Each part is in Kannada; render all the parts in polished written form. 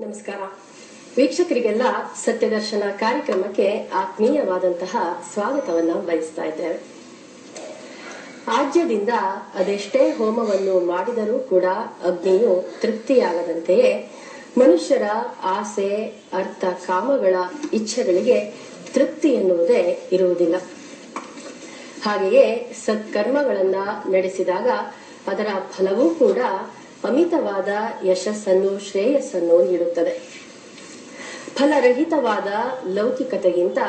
ನಮಸ್ಕಾರ ವೀಕ್ಷಕರಿಗೆಲ್ಲ ಸತ್ಯದರ್ಶನ ಕಾರ್ಯಕ್ರಮಕ್ಕೆ ಆತ್ಮೀಯವಾದಂತಹ ಸ್ವಾಗತವನ್ನು ಬಯಸ್ತಾ ಇದ್ದೇವೆ. ಆಜ್ಯದಿಂದ ಅದೆಷ್ಟೇ ಹೋಮವನ್ನು ಮಾಡಿದರೂ ಕೂಡ ಅಗ್ನಿಯು ತೃಪ್ತಿಯಾಗದಂತೆಯೇ ಮನುಷ್ಯರ ಆಸೆ ಅರ್ಥ ಕಾಮಗಳ ಇಚ್ಛೆಗಳಿಗೆ ತೃಪ್ತಿ ಎನ್ನುವುದೇ ಇರುವುದಿಲ್ಲ. ಹಾಗೆಯೇ ಸತ್ಕರ್ಮಗಳನ್ನ ನಡೆಸಿದಾಗ ಅದರ ಫಲವೂ ಕೂಡ ಅಮಿತವಾದ ಯಶಸ್ಸನ್ನು ಶ್ರೇಯಸ್ಸನ್ನು ನೀಡುತ್ತದೆ. ಫಲರಹಿತವಾದ ಲೌಕಿಕತೆಗಿಂತ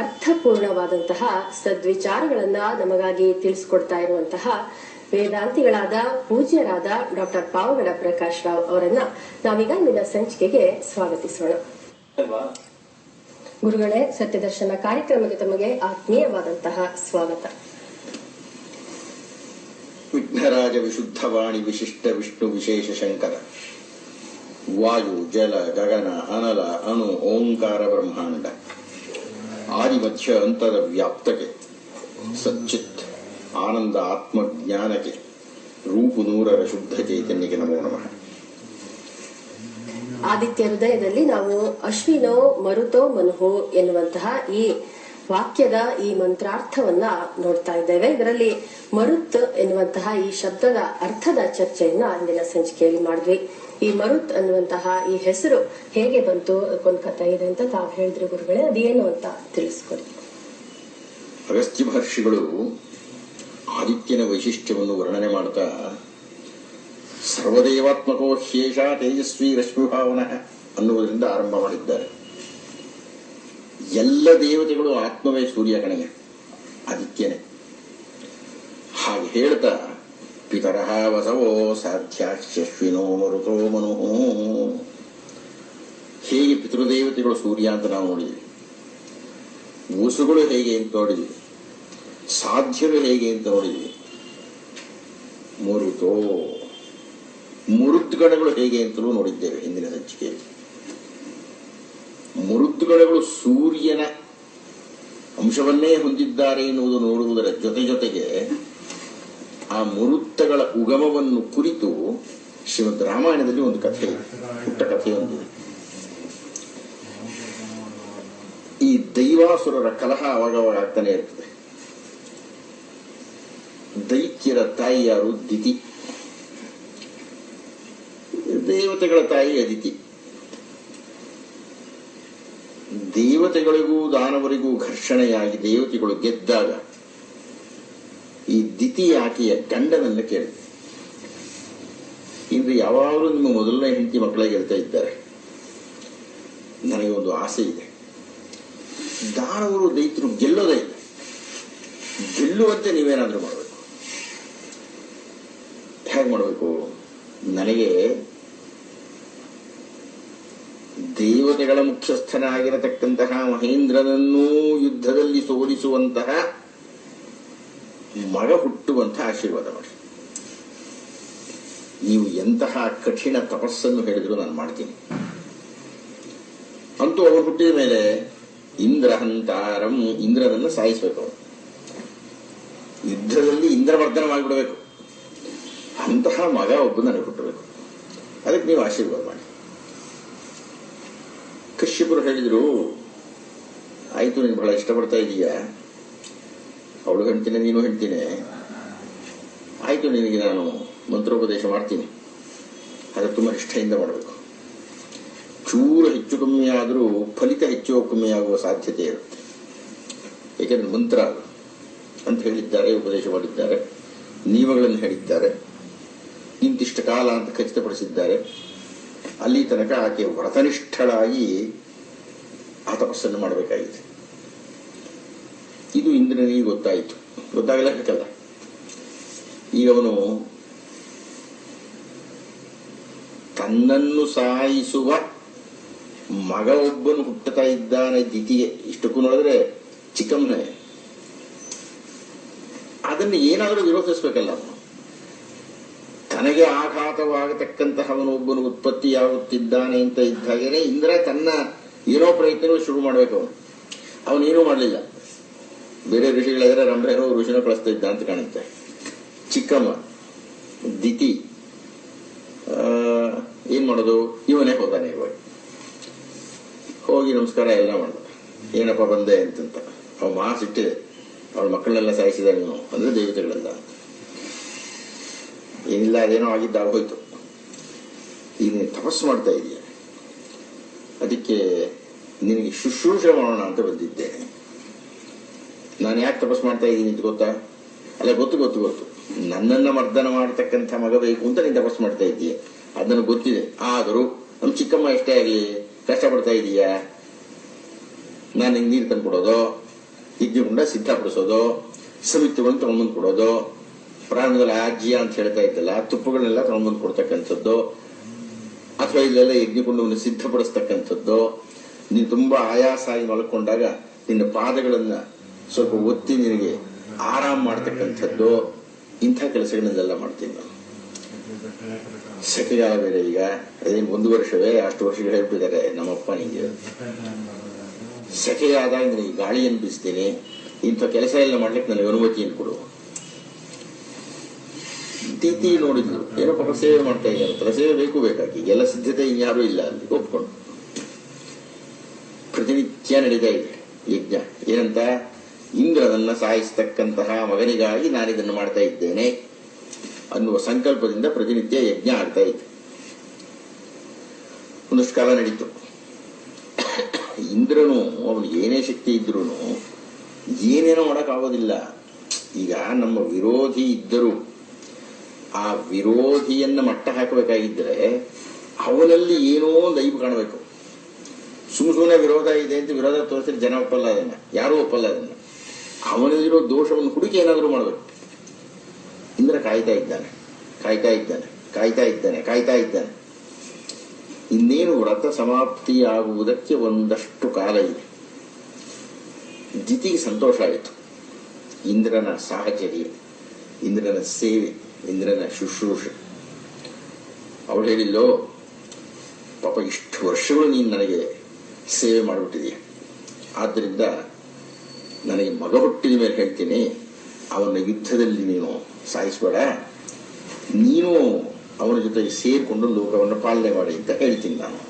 ಅರ್ಥಪೂರ್ಣವಾದಂತಹ ಸದ್ವಿಚಾರಗಳನ್ನ ನಮಗಾಗಿ ತಿಳಿಸಿಕೊಡ್ತಾ ಇರುವಂತಹ ವೇದಾಂತಿಗಳಾದ ಪೂಜ್ಯರಾದ ಡಾಕ್ಟರ್ ಪಾವಗಡ ಪ್ರಕಾಶ್ ರಾವ್ ಅವರನ್ನ ನಾವೀಗ ಇಂದಿನ ಸಂಚಿಕೆಗೆ ಸ್ವಾಗತಿಸೋಣ. ಗುರುಗಳೇ, ಸತ್ಯದರ್ಶನ ಕಾರ್ಯಕ್ರಮಕ್ಕೆ ತಮಗೆ ಆತ್ಮೀಯವಾದಂತಹ ಸ್ವಾಗತ. ವಿಘ್ನರಾಜ ವಿಶುದ್ಧವಾಣಿ ವಿಶಿಷ್ಟ ವಿಷ್ಣು ವಿಶೇಷ ಶಂಕರ ವಾಯು ಜಲ ಗಗನ ಅನಲ ಅಣು ಓಂಕಾರ ಬ್ರಹ್ಮಾಂಡ ಆದಿಮಧ್ಯ ಅಂತರ ವ್ಯಾಪ್ತಕ್ಕೆ ಸಚ್ಚಿತ್ ಆನಂದ ಆತ್ಮಜ್ಞಾನಕ್ಕೆ ರೂಪು ನೂರರ ಶುದ್ಧ ಚೈತನ್ಯಕ್ಕೆ ನಮೋ ನಮಃ. ಆದಿತ್ಯ ಹೃದಯದಲ್ಲಿ ನಾವು ಅಶ್ವಿನೋ ಮರುತೋ ಮನುಹು ಎನ್ನುವಂತಹ ಈ ವಾಕ್ಯದ ಈ ಮಂತ್ರಾರ್ಥವನ್ನ ನೋಡ್ತಾ ಇದ್ದೇವೆ. ಇದರಲ್ಲಿ ಮರುತ್ ಎನ್ನುವಂತಹ ಈ ಶಬ್ದದ ಅರ್ಥದ ಚರ್ಚೆಯನ್ನ ಇಂದಿನ ಸಂಚಿಕೆಯಲ್ಲಿ ಮಾಡಿದ್ವಿ. ಈ ಮರುತ್ ಅನ್ನುವಂತಹ ಈ ಹೆಸರು ಹೇಗೆ ಬಂತು, ಒಂದು ಕಥೆ ಇದೆ ಅಂತ ತಾವು ಹೇಳಿದ್ರಿ ಗುರುಗಳೇ, ಅದೇನು ಅಂತ ತಿಳಿಸ್ಕೊಡಿ. ಅಗಸ್ತ್ಯ ಮಹರ್ಷಿಗಳು ಆದಿತ್ಯನ ವೈಶಿಷ್ಟ್ಯವನ್ನು ವರ್ಣನೆ ಮಾಡ್ತಾ ಸರ್ವದೇವಾತ್ಮಕೋ ಹ್ಯೇಷ ತೇಜಸ್ವಿ ರಶ್ಮಿಭಾವನ ಅನ್ನುವುದರಿಂದ ಆರಂಭ ಮಾಡಿದ್ದಾರೆ. ಎಲ್ಲ ದೇವತೆಗಳು ಆತ್ಮವೇ ಸೂರ್ಯ ಕಣೆಯ ಆದಿತ್ಯನೇ. ಹಾಗೆ ಹೇಳ್ತಾ ಪಿತರಃ ವಸವೋ ಸಾಧ್ಯಾಶ್ವಿನೋ ಮರುತೋ ಮನು, ಹೇಗೆ ಪಿತೃದೇವತೆಗಳು ಸೂರ್ಯ ಅಂತ ನಾವು ನೋಡಿದ್ವಿ, ವಸುಗಳು ಹೇಗೆ ಅಂತ ನೋಡಿದ್ವಿ, ಸಾಧ್ಯರು ಹೇಗೆ ಅಂತ ನೋಡಿದ್ವಿ, ಮರುತೋ ಮುರುದ್ಗಣಗಳು ಹೇಗೆ ಅಂತಲೂ ನೋಡಿದ್ದೇವೆ ಹಿಂದಿನ ಸಂಚಿಕೆಯಲ್ಲಿ. ಮುರುದ್ಗಣಗಳು ಸೂರ್ಯನ ಅಂಶವನ್ನೇ ಹೊಂದಿದ್ದಾರೆ ಎನ್ನುವುದು ನೋಡುವುದರ ಜೊತೆಗೆ ಆ ಮುರುತ್ತಗಳ ಉಗಮವನ್ನು ಕುರಿತು ಶ್ರೀಮದ್ ರಾಮಾಯಣದಲ್ಲಿ ಒಂದು ಕಥೆ ಇದೆ, ಪುಟ್ಟ ಕಥೆಯೊಂದಿದೆ. ಈ ದೈವಾಸುರರ ಕಲಹ ಅವಾಗವಾಗ ಆಗ್ತಾನೆ ಇರ್ತದೆ. ದೈತ್ಯರ ತಾಯಿ ಯಾರು? ದಿತಿ. ದೇವತೆಗಳ ತಾಯಿ ಅದಿತಿ. ದೇವತೆಗಳಿಗೂ ದಾನವರಿಗೂ ಘರ್ಷಣೆಯಾಗಿ ದೇವತೆಗಳು ಗೆದ್ದಾಗ ಈ ದಿತಿ ಆಕೆಯ ಗಂಡನನ್ನ ಕೇಳಿದೆ. ಇಂದು ಯಾವಾಗಲೂ ನಿಮ್ಮ ಮೊದಲನೇ ಹೆಂಡತಿ ಮಕ್ಕಳಿಗೆ ಹೇಳ್ತಾ ಇದ್ದಾರೆ, ನನಗೆ ಒಂದು ಆಸೆ ಇದೆ, ದಾನವರು ದೈತ್ಯರು ಗೆಲ್ಲೋದೇ ಇಲ್ಲ, ಗೆಲ್ಲುವಂತೆ ನೀವೇನಾದ್ರೂ ಮಾಡಬೇಕು. ಹೇಗೆ ಮಾಡಬೇಕು? ನನಗೆ ದೇವತೆಗಳ ಮುಖ್ಯಸ್ಥನಾಗಿರತಕ್ಕಂತಹ ಮಹೇಂದ್ರನನ್ನೂ ಯುದ್ಧದಲ್ಲಿ ಸೋಲಿಸುವಂತಹ ಮಗ ಹುಟ್ಟುವಂತಹ ಆಶೀರ್ವಾದ ಮಾಡಿ. ನೀವು ಎಂತಹ ಕಠಿಣ ತಪಸ್ಸನ್ನು ಹೇಳಿದ್ರು ನಾನು ಮಾಡ್ತೀನಿ. ಅಂತೂ ಅವನು ಹುಟ್ಟಿದ ಮೇಲೆ ಇಂದ್ರಹಂತಾರಂ, ಇಂದ್ರನನ್ನು ಸಾಯಿಸಬೇಕು. ಅವನು ಯುದ್ಧದಲ್ಲಿ ಇಂದ್ರವರ್ಧನವಾಗಿಬಿಡಬೇಕು. ಅಂತಹ ಮಗ ಒಬ್ಬ ನನಗೆ ಹುಟ್ಟಬೇಕು, ಅದಕ್ಕೆ ನೀವು ಆಶೀರ್ವಾದ ಮಾಡಿ. ಕಶ್ಯಪರು ಹೇಳಿದ್ರು, ಆಯ್ತು, ನೀನು ಬಹಳ ಇಷ್ಟಪಡ್ತಾ ಇದೀಯ, ಅವಳು ಹೇಳ್ತೀನಿ ನೀನು ಹೇಳ್ತೀನಿ, ಆಯ್ತು, ನಿನಗೆ ನಾನು ಮಂತ್ರೋಪದೇಶ ಮಾಡ್ತೀನಿ, ಆದರೆ ತುಂಬ ನಿಷ್ಠೆಯಿಂದ ಮಾಡಬೇಕು. ಚೂರು ಹೆಚ್ಚು ಕಮ್ಮಿ ಆದರೂ ಫಲಿತ ಹೆಚ್ಚು ಕಮ್ಮಿ ಆಗುವ ಸಾಧ್ಯತೆ ಇರುತ್ತೆ. ಏಕೆಂದ್ರೆ ಮಂತ್ರ ಅಂತ ಹೇಳಿದ್ದಾರೆ, ಉಪದೇಶ ಮಾಡಿದ್ದಾರೆ, ನಿಯಮಗಳನ್ನು ಹೇಳಿದ್ದಾರೆ, ಇಂತಿಷ್ಟ ಕಾಲ ಅಂತ ಖಚಿತಪಡಿಸಿದ್ದಾರೆ. ಅಲ್ಲಿ ತನಕ ಆಕೆ ವ್ರತನಿಷ್ಠಳಾಗಿ ಆ ತಪಸ್ಸನ್ನು ಮಾಡಬೇಕಾಗಿದೆ. ಇದು ಇಂದ್ರನಿಗೆ ಗೊತ್ತಾಯಿತು. ಗೊತ್ತಾಗಲ್ಲ ಬೇಕಲ್ಲ. ಈಗ ಅವನು ತನ್ನನ್ನು ಸಾಯಿಸುವ ಮಗ ಒಬ್ಬನು ಹುಟ್ಟುತ್ತಾ ಇದ್ದಾನೆ ದಿತಿಗೆ. ಇಷ್ಟಕ್ಕೂ ನೋಡಿದ್ರೆ ಚಿಕ್ಕಮ್ಮನೆ. ಅದನ್ನು ಏನಾದರೂ ವಿರೋಧಿಸಬೇಕಲ್ಲ. ಅವನು ತನಗೆ ಆಘಾತವಾಗತಕ್ಕಂತಹವನೊಬ್ಬನು ಉತ್ಪತ್ತಿಯಾಗುತ್ತಿದ್ದಾನೆ ಅಂತ ಇದ್ದಾಗೇನೆ ಇಂದ್ರ ತನ್ನ ಏನೋ ಪ್ರಯತ್ನಗಳು ಶುರು ಮಾಡಬೇಕು. ಅವನೇನೂ ಮಾಡಲಿಲ್ಲ. ಬೇರೆ ಋಷಿಗಳಿದ್ರೆ ರಂಭೆನೋ ಋಷಿನೋ ಕಳಿಸ್ತಾ ಇದ್ದ ಅಂತ ಕಾಣುತ್ತೆ. ಚಿಕ್ಕಮ್ಮ ದಿತಿ ಏನ್ ಮಾಡೋದು, ಇವನೇ ಹೋದಾನೆ. ಇವಾಗ ಹೋಗಿ ನಮಸ್ಕಾರ ಎಲ್ಲ ಮಾಡ್ದ. ಏನಪ್ಪ ಬಂದೆ ಅಂತಂತ. ಅವ ಮಾಸಿಟ್ಟಿದೆ, ಅವಳ ಮಕ್ಕಳನ್ನೆಲ್ಲ ಸಾಯಿಸಿದ ನೀನು ಅಂದ್ರೆ ದೇವತೆಗಳೆಲ್ಲ. ಏನಿಲ್ಲ, ಅದೇನೋ ಆಗಿದ್ದಾಗ ಹೋಯ್ತು. ಈಗ ನೀನು ತಪಸ್ಸು ಮಾಡ್ತಾ ಇದೀಯ, ಅದಕ್ಕೆ ನಿನಗೆ ಶುಶ್ರೂಷೆ ಮಾಡೋಣ ಅಂತ ಬಂದಿದ್ದೇನೆ. ನಾನು ಯಾಕೆ ತಪಸ್ಸು ಮಾಡ್ತಾ ಇದ್ದೀನಿ ಅಂತ ಗೊತ್ತಾ? ಅಲ್ಲ, ಗೊತ್ತು ಗೊತ್ತು ಗೊತ್ತು. ನನ್ನನ್ನ ಮರ್ದನ ಮಾಡತಕ್ಕಂಥ ಮಗ ಬೇಕು ಅಂತ ನೀನು ತಪಸ್ಸು ಮಾಡ್ತಾ ಇದ್ದೀಯ, ಅದು ನನಗೆ ಗೊತ್ತಿದೆ. ಆದರೂ ನಮ್ಮ ಚಿಕ್ಕಮ್ಮ ಎಷ್ಟೇ ಆಗಲಿ ಕಷ್ಟಪಡ್ತಾ ಇದೀಯಾ. ನಾನು ನಿಂಗೆ ನೀರು ತಂದು ಕೊಡೋದು, ಯಜ್ಞಗುಂಡ ಸಿದ್ಧಪಡಿಸೋದು, ಸಮಿತಿಗಳನ್ನು ತಗೊಂಡ್ಬಂದು ಕೊಡೋದು, ಪ್ರಾಣದಲ್ಲಿ ಅಜ್ಜಿಯ ಅಂತ ಹೇಳ್ತಾ ಇದ್ದಲ್ಲ, ತುಪ್ಪಗಳನ್ನೆಲ್ಲ ತಗೊಂಡ್ಬಂದು ಕೊಡ್ತಕ್ಕಂಥದ್ದು, ಅಥವಾ ಇಲ್ಲೆಲ್ಲ ಯಜ್ಞಗುಂಡವನ್ನು ಸಿದ್ಧಪಡಿಸ್ತಕ್ಕಂಥದ್ದು, ನೀನು ತುಂಬಾ ಆಯಾಸ ಆಗಿ ಮಲ್ಕೊಂಡಾಗ ನಿನ್ನ ಪಾದಗಳನ್ನ ಸ್ವಲ್ಪ ಒತ್ತಿ ನಿನಗೆ ಆರಾಮ್ ಮಾಡ್ತಕ್ಕಂಥದ್ದು, ಇಂಥ ಕೆಲಸಗಳನ್ನೆಲ್ಲ ಮಾಡ್ತೀನಿ ನಾನು. ಸೆಕೆಗಾಲ ಬೇರೆ ಈಗ, ಅದೇನು 1 ವರ್ಷವೇ, ಅಷ್ಟು ವರ್ಷಗಳು ಹೇಳ್ಬಿಟ್ಟಿದ್ದಾರೆ ನಮ್ಮಪ್ಪ. ನಿಂಗೆ ಸೆಕೆಯಾದಾಗ ನಿನಗೆ ಗಾಳಿಯನ್ನು ಬೀಸ್ತೀನಿ, ಇಂಥ ಕೆಲಸ ಎಲ್ಲ ಮಾಡ್ಲಿಕ್ಕೆ ನನಗೆ ಅನುಮತಿಯನ್ನು ಕೊಡು. ತಿಥಿ ನೋಡಿದ್ರು, ಏನೋ ಪಾಪ ಸೇವೆ ಮಾಡ್ತಾ ಇದ್ದಾರೆ, ಸೇವೆ ಬೇಕಾಗಿ ಎಲ್ಲ ಸಿದ್ಧತೆ ಇನ್ಯಾರೂ ಇಲ್ಲ ಅಲ್ಲಿ. ಒಪ್ಕೊಂಡು ಪ್ರತಿನಿತ್ಯ ನಡೀತಾ ಇದೆ ಯಜ್ಞ. ಏನಂತ? ಇಂದ್ರನನ್ನ ಸಾಯಿಸ್ತಕ್ಕಂತಹ ಮಗನಿಗಾಗಿ ನಾನಿದನ್ನು ಮಾಡ್ತಾ ಇದ್ದೇನೆ ಅನ್ನುವ ಸಂಕಲ್ಪದಿಂದ ಪ್ರತಿನಿತ್ಯ ಯಜ್ಞ ಆಗ್ತಾ ಇತ್ತು. ಒಂದಷ್ಟು ಕಾಲ ನಡೀತು. ಇಂದ್ರನು ಅವನಿಗೆ ಏನೇ ಶಕ್ತಿ ಇದ್ರೂ ಏನೇನೋ ಮಾಡೋಕ್ಕಾಗೋದಿಲ್ಲ. ಈಗ ನಮ್ಮ ವಿರೋಧಿ ಇದ್ದರೂ ಆ ವಿರೋಧಿಯನ್ನ ಮಟ್ಟ ಹಾಕಬೇಕಾಗಿದ್ದರೆ ಅವನಲ್ಲಿ ಏನೋ ಒಂದು ಐಬು ಕಾಣಬೇಕು. ಸುಮ್ಮನೆ ವಿರೋಧ ಇದೆ ಅಂತ ವಿರೋಧ ತೋರಿಸಿದ್ರೆ ಜನ ಒಪ್ಪಲ್ಲ, ಅದನ್ನ ಯಾರೂ ಒಪ್ಪಲ್ಲ. ಅದನ್ನ ಅವನಲ್ಲಿರೋ ದೋಷವನ್ನು ಹುಡುಕಿ ಏನಾದರೂ ಮಾಡಬೇಕು. ಇಂದ್ರ ಕಾಯ್ತಾ ಇದ್ದಾನೆ, ಕಾಯ್ತಾ ಇದ್ದಾನೆ, ಕಾಯ್ತಾ ಇದ್ದಾನೆ, ಕಾಯ್ತಾ ಇದ್ದಾನೆ. ಇನ್ನೇನು ವ್ರತ ಸಮಾಪ್ತಿಯಾಗುವುದಕ್ಕೆ ಒಂದಷ್ಟು ಕಾಲ ಇದೆ. ದಿತಿಗೆ ಸಂತೋಷ ಆಯಿತು. ಇಂದ್ರನ ಸಾಹಚರ್ಯ, ಇಂದ್ರನ ಸೇವೆ, ಇಂದ್ರನ ಶುಶ್ರೂಷೆ. ಅವಳು ಹೇಳಿಲ್ಲೋ, ಪಾಪ ಇಷ್ಟು ವರ್ಷಗಳು ನೀನು ನನಗೆ ಸೇವೆ ಮಾಡಿಬಿಟ್ಟಿದೀಯ, ಆದ್ದರಿಂದ ನನಗೆ ಮಗ ಹುಟ್ಟಿದ ಮೇಲೆ ಹೇಳ್ತೀನಿ, ಅವನ ಯುದ್ಧದಲ್ಲಿ ನೀನು ಸಾಯಿಸಬೇಡ, ನೀನು ಅವನ ಜೊತೆಗೆ ಸೇರಿಕೊಂಡು ಲೋಕವನ್ನು ಪಾಲನೆ ಮಾಡಿ ಅಂತ ಹೇಳ್ತೀನಿ ನಾನು.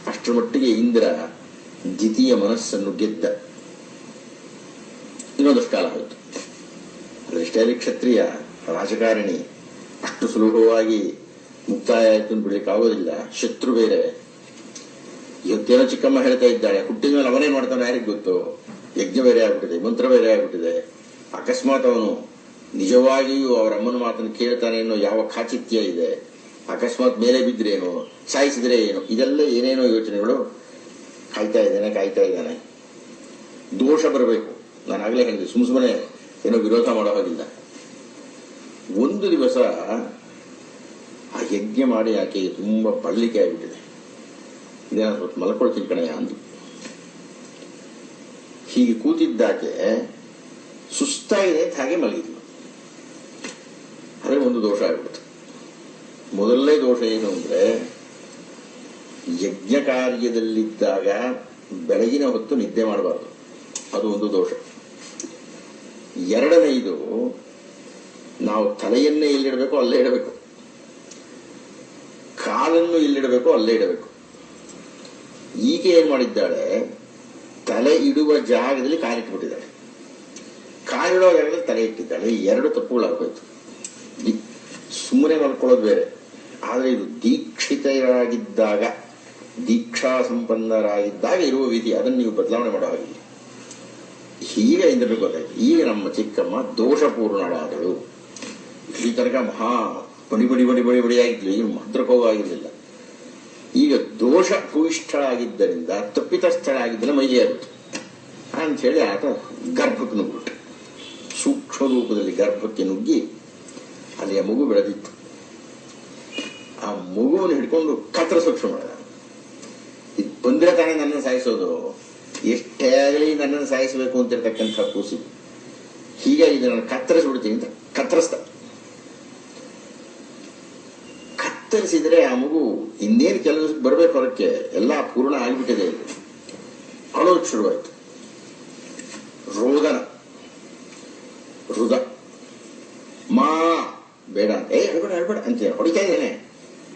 ಅಷ್ಟರ ಮಟ್ಟಿಗೆ ಇಂದ್ರ ದ್ವಿತೀಯ ಮನಸ್ಸನ್ನು ಗೆದ್ದ. ಇನ್ನೊಂದಷ್ಟು ಕಾಲ ಹೋಯಿತು. ಅದೃಷ್ಟೇ ಕ್ಷತ್ರಿಯ ರಾಜಕಾರಣಿ, ಅಷ್ಟು ಸುಲಭವಾಗಿ ಮುಕ್ತಾಯ ಆಯ್ತು ಅಂತ ಬಿಡ್ಲಿಕ್ಕಾಗೋದಿಲ್ಲ. ಶತ್ರು ಬೇರೆ. ಇವತ್ತೇನೋ ಚಿಕ್ಕಮ್ಮ ಹೇಳ್ತಾ ಇದ್ದಾಳೆ, ಹುಟ್ಟಿದ ಮೇಲೆ ಅವನೇ ಮಾಡ್ತಾನೆ ಯಾರಿಗೆ ಗೊತ್ತು. ಯಜ್ಞ ಬೇರೆ ಆಗ್ಬಿಟ್ಟಿದೆ, ಮಂತ್ರ ಬೇರೆ ಆಗ್ಬಿಟ್ಟಿದೆ. ಅಕಸ್ಮಾತ್ ಅವನು ನಿಜವಾಗಿಯೂ ಅವರ ಅಮ್ಮನ ಮಾತನ್ನು ಕೇಳ್ತಾನೆ ಅನ್ನೋ ಯಾವ ಖಾಚಿತ್ಯ ಇದೆ. ಅಕಸ್ಮಾತ್ ಮೇಲೆ ಬಿದ್ರೇನು, ಸಾಯಿಸಿದ್ರೆ ಏನು, ಇದೆಲ್ಲ ಏನೇನೋ ಯೋಚನೆಗಳು. ಕಾಯ್ತಾ ಇದ್ದಾನೆ, ಕಾಯ್ತಾ ಇದ್ದಾನೆ. ದೋಷ ಬರಬೇಕು. ನಾನು ಆಗಲೇ ಹೇಳಿದೆ, ಸುಮ್ಮನೆ ಏನೋ ವಿರೋಧ ಮಾಡೋ ಹಾಗಿಲ್ಲ. ಒಂದು ದಿವಸ ಆ ಯಜ್ಞ ಮಾಡಿ ಆಕೆಗೆ ತುಂಬಾ ಬಳಲಿಕೆ ಆಗಿಬಿಟ್ಟಿದೆ. ಇದೇನ ಸ್ವಲ್ಪ ಮಲ್ಕೊಳ್ತೀನಿ ಕಣಯ್ಯ ಅಂದು. ಹೀಗೆ ಕೂತಿದ್ದಾಕೆ ಸುಸ್ತಾಗಿದೆ ಅಂತ ಹಾಗೆ ಮಲಗಿದ್ಲು. ಅದೇ ಒಂದು ದೋಷ ಆಗ್ಬಿಡ್ತು. ಮೊದಲನೇ ದೋಷ ಏನು ಅಂದ್ರೆ, ಯಜ್ಞ ಕಾರ್ಯದಲ್ಲಿದ್ದಾಗ ಬೆಳಗಿನ ಹೊತ್ತು ನಿದ್ದೆ ಮಾಡಬಾರ್ದು, ಅದು ಒಂದು ದೋಷ. ಎರಡನೆಯದು, ನಾವು ತಲೆಯನ್ನೇ ಎಲ್ಲಿಡಬೇಕು ಅಲ್ಲೇ ಇಡಬೇಕು, ಕಾಲನ್ನು ಎಲ್ಲಿಡಬೇಕು ಅಲ್ಲೇ ಇಡಬೇಕು. ಈಕೆ ಏನ್ ಮಾಡಿದ್ದಾಳೆ, ತಲೆ ಇಡುವ ಜಾಗದಲ್ಲಿ ಕಾಲಿಟ್ಬಿಟ್ಟಿದ್ದಾಳೆ, ಕಾಲಿಡುವ ಜಾಗದಲ್ಲಿ ತಲೆ ಇಟ್ಟಿದ್ದಾಳೆ. ಎರಡು ತಪ್ಪುಗಳಾಗೋಯ್ತು. ಸುಮ್ಮನೆ ಮಲ್ಕೊಳ್ಳೋದು ಬೇರೆ, ಆದರೆ ಇದು ದೀಕ್ಷಿತರಾಗಿದ್ದಾಗ, ದೀಕ್ಷಾ ಸಂಪನ್ನರಾಗಿದ್ದಾಗ ಇರುವ ವಿಧಿ, ಅದನ್ನು ನೀವು ಬದಲಾವಣೆ ಮಾಡೋ ಹಾಗಿಲ್ಲ. ಹೀಗೆ ಇಂದ್ರನಿಗೆ ಗೊತ್ತಾಯ್ತು, ಈಗ ನಮ್ಮ ಚಿಕ್ಕಮ್ಮ ದೋಷಪೂರ್ಣಳಾದಳು. ಈ ತನಕ ಮಹಾ ಬಡಿ ಬಡಿ ಬಡಿ ಬಡಿ ಬಡಿಯಾಗಿದ್ಲು, ಈಗ ಮಂತ್ರಕೋವಾಗಿರಲಿಲ್ಲ. ಈಗ ದೋಷ ಭೂಯಿಷ್ಠಳಾಗಿದ್ದರಿಂದ, ತಪ್ಪಿತಸ್ಥಳಾಗಿದ್ದಲ್ಲ ಮೈಗೆ ಆಗುತ್ತೆ ಅಂಥೇಳಿ ಆತ ಗರ್ಭಕ್ಕೆ ನುಗ್ಬಿಟ್ಟು, ಸೂಕ್ಷ್ಮ ರೂಪದಲ್ಲಿ ಗರ್ಭಕ್ಕೆ ನುಗ್ಗಿ ಅಲ್ಲಿ ಆ ಮಗು ಬೆಳೆದಿತ್ತು. ಆ ಮಗುವನ್ನು ಹಿಡ್ಕೊಂಡು ಕತ್ತರಿಸೋಕ್ಷ ಮಾಡಿದ. ಇದು ಬಂದ್ರೆ ತಾನೇ ನನ್ನನ್ನು ಸಾಯಿಸೋದು, ಎಷ್ಟೇ ಆಗಲಿ ನನ್ನನ್ನು ಸಾಯಿಸಬೇಕು ಅಂತಿರ್ತಕ್ಕಂಥ ಕೂಸು. ಹೀಗಾಗಿ ನಾನು ಕತ್ತರಿಸ್ಬಿಡ್ತೀನಿ ಅಂತ ಕತ್ತರಿಸ್ದ. ಕತ್ತರಿಸಿದ್ರೆ ಆ ಮಗು ಇನ್ನೇನು ಕೆಲಸಕ್ಕೆ ಬರಬೇಕು, ಹೊರಕ್ಕೆ ಎಲ್ಲ ಪೂರ್ಣ ಆಗಿಬಿಟ್ಟಿದೆ. ಅಳೋದು ಶುರುವಾಯ್ತು. ರೋದನ, ರುದ, ಮಾ ಬೇಡ ಅಂತ, ಹೇಳ್ಬೇಡ ಹೇಳ್ಬೇಡ ಅಂತ ಹೊಡಿತಾ ಇದ್ದೇನೆ.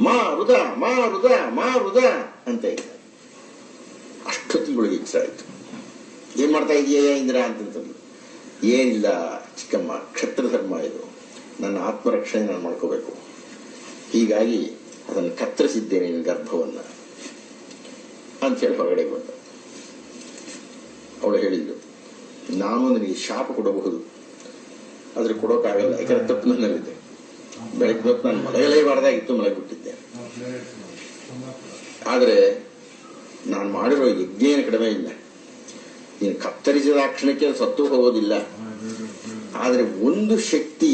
ಮಾರುದ ಮಾರುದ ಮಾರುದ ಅಂತ ಇದ್ದ. ಅಷ್ಟೊತ್ತಿಗಳಿಗೆ ಎಚ್ಚರ ಆಯ್ತು. ಏನ್ ಮಾಡ್ತಾ ಇದೀಯ ಇಂದ್ರ ಅಂತಂತಂದು. ಏನಿಲ್ಲ ಚಿಕ್ಕಮ್ಮ, ಕ್ಷತ್ರ ಧರ್ಮ ಇದು, ನನ್ನ ಆತ್ಮರಕ್ಷಣೆ ನಾನು ಮಾಡ್ಕೋಬೇಕು, ಹೀಗಾಗಿ ಅದನ್ನು ಕತ್ತರಿಸಿದ್ದೇನೆ ನಿನ್ನ ಗರ್ಭವನ್ನ ಅಂತೇಳಿ ಹೊರಗಡೆ ಬಂದ. ಅವಳು ಹೇಳಿದ್ಲು, ನಾನು ನಿನಗೆ ಶಾಪ ಕೊಡಬಹುದು, ಆದ್ರೆ ಕೊಡೋಕ್ಕಾಗಲ್ಲ, ಯಾಕಂದ್ರೆ ತಪ್ಪು ನನ್ನಲ್ಲಿದೆ. ಬೆಳಗ್ಗೆ ಹೊತ್ತು ನಾನು ಮಲಗಲೇಬಾರ್ದಾಗಿತ್ತು, ಮಲಗಿಬಿಟ್ಟಿದ್ದೆ. ಆದರೆ ನಾನು ಮಾಡಿರೋ ಯಜ್ಞ ಏನು ಕಡಿಮೆ ಇಲ್ಲ. ನೀನು ಕತ್ತರಿಸಿದ ಕ್ಷಣಕ್ಕೆ ಅದು ಸತ್ತು ಹೋಗೋದಿಲ್ಲ. ಆದರೆ ಒಂದು ಶಕ್ತಿ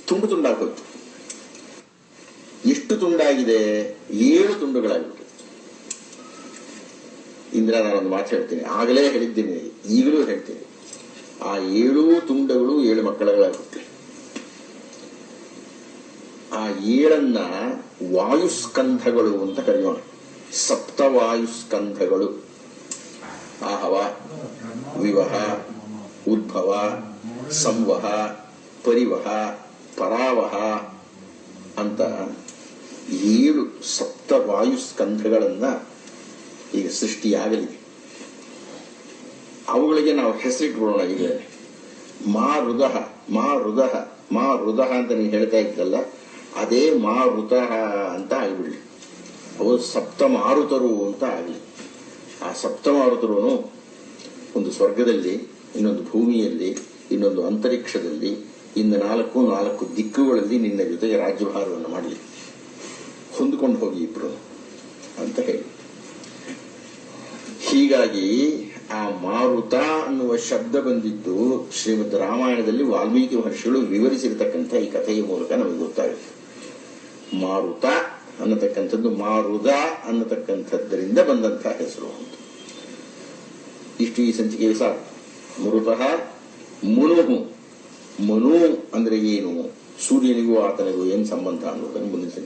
ತುಂಡು ತುಂಡಾಗೋಯ್ತು. ಎಷ್ಟು ತುಂಡಾಗಿದೆ? 7 ತುಂಡುಗಳಾಗ್ಬಿಟ್ಟು. ಇಂದ್ರ, ನಾನೊಂದು ಮಾತು ಹೇಳ್ತೀನಿ, ಆಗಲೇ ಹೇಳಿದ್ದೀನಿ, ಈಗಲೂ ಹೇಳ್ತೀನಿ. ಆ 7 ತುಂಡುಗಳು 7 ಮಕ್ಕಳುಗಳಾಗುತ್ತೆ. ಆ 7ನ್ನ ವಾಯುಸ್ಕಂಧಗಳು ಅಂತ ಕರೆಯೋಣ. ಸಪ್ತವಾಯುಸ್ಕಂಧಗಳು. ಆಹವ, ವಿವಹ, ಉದ್ಭವ, ಸಂವಹ, ಪರಿವಹ, ಪರಾವಹ ಅಂತ 7 ಸಪ್ತವಾಯುಸ್ಕಂಧಗಳನ್ನ ಈಗ ಸೃಷ್ಟಿಯಾಗಲಿದೆ. ಅವುಗಳಿಗೆ ನಾವು ಹೆಸರಿಟ್ಕೊಳ್ಳೋಣ. ಈಗ ಮಾರುದ ಮಾರುದ ಮಾರುದ ಅಂತ ನೀವು ಹೇಳ್ತಾ ಇದ್ದಲ್ಲ, ಅದೇ ಮಾರುತ ಅಂತ ಆಗಿಬಿಡ್ಲಿ. ಅವು ಸಪ್ತಮಾರುತರು ಅಂತ ಆಗಲಿ. ಆ ಸಪ್ತಮಾರುತರು ಒಂದು ಸ್ವರ್ಗದಲ್ಲಿ, ಇನ್ನೊಂದು ಭೂಮಿಯಲ್ಲಿ, ಇನ್ನೊಂದು ಅಂತರಿಕ್ಷದಲ್ಲಿ, ಇನ್ನು 4 ದಿಕ್ಕುಗಳಲ್ಲಿ ನಿನ್ನ ಜೊತೆಗೆ ರಾಜ್ಯಭಾರವನ್ನು ಮಾಡಲಿ. ಹೊಂದಿಕೊಂಡು ಹೋಗಿ ಇಬ್ರು ಅಂತ ಹೇಳಿ. ಹೀಗಾಗಿ ಆ ಮಾರುತ ಅನ್ನುವ ಶಬ್ದ ಬಂದಿದ್ದು ಶ್ರೀಮದ್ ರಾಮಾಯಣದಲ್ಲಿ ವಾಲ್ಮೀಕಿ ಮಹರ್ಷಿಗಳು ವಿವರಿಸಿರ್ತಕ್ಕಂಥ ಈ ಕಥೆಯ ಮೂಲಕ ನಮಗೆ ಗೊತ್ತಾಗುತ್ತೆ. ಮಾರುತ ಅನ್ನತಕ್ಕಂಥದ್ದು ಮಾರುದ ಅನ್ನತಕ್ಕಂಥದ್ದರಿಂದ ಬಂದಂತಹ ಹೆಸರು ಅಂತ. ಇಷ್ಟು ಈ ಸಂಚಿಕೆಗೆ ಸಾಕು. ಮರುತಃ ಮನು. ಮನು ಅಂದ್ರೆ ಏನು, ಸೂರ್ಯನಿಗೂ ಆತನಿಗೂ ಏನು ಸಂಬಂಧ ಅನ್ನೋದನ್ನು ಮುಂದಿನ ಸಂಚಿಕೆ